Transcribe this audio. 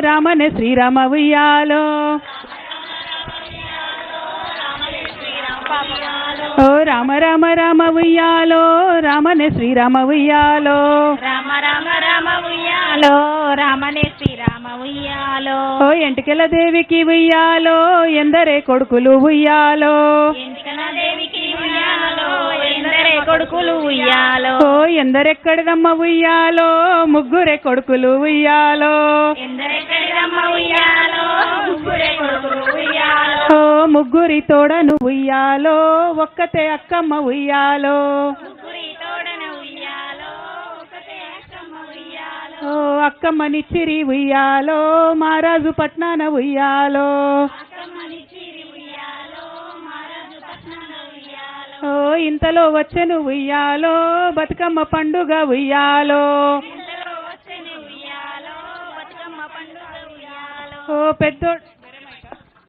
రామనే శ్రీరామ ఉయ్యాలో ఓ రామ రామ రామ ఉయ్యాలో రామనే శ్రీరామ ఉయ్యాలో రామ రామ రామ ఉయ్యాలో రామనే శ్రీరామ ఉయ్యాలో ఓ ఎంటికల దేవికి ఉయ్యాలో ఎందరే కొడుకులు ఉయ్యాలో ఎంటికల దేవికి ఉయ్యాలో ఎందరే కొడుకులు ఉయ్యాలో ఓ ఎందరెక్కడిదమ్మ ఉయ్యాలో ముగ్గురే కొడుకులు ఉయ్యాలో ఎందరెక్కడిదమ్మ ఉయ్యాలో ముగ్గురే కొడుకులు ఉయ్యాలో ఓ ముగ్గురి తోడను ఉయ్యాలో ఒక్కతే అక్కమ్మ ఉయ్యాలో ముగ్గురి తోడన ఉయ్యాలో ఒకటే అక్కమ్మ ఉయ్యాలో ఓ అక్కమ్మనిచ్చిరి ఉయ్యాలో మహారాజు పట్నాన ఉయ్యాలో అక్కమ్మనిచ్చిరి ఉయ్యాలో మహారాజు పట్నాన ఉయ్యాలో ఓ ఇంతలో వచ్చెను ఉయ్యాలో బతుకమ్మ పండుగ ఉయ్యాలో ఇంతలో వచ్చెను ఉయ్యాలో బతుకమ్మ పండుగ ఉయ్యాలో ఓ పెద్దోడు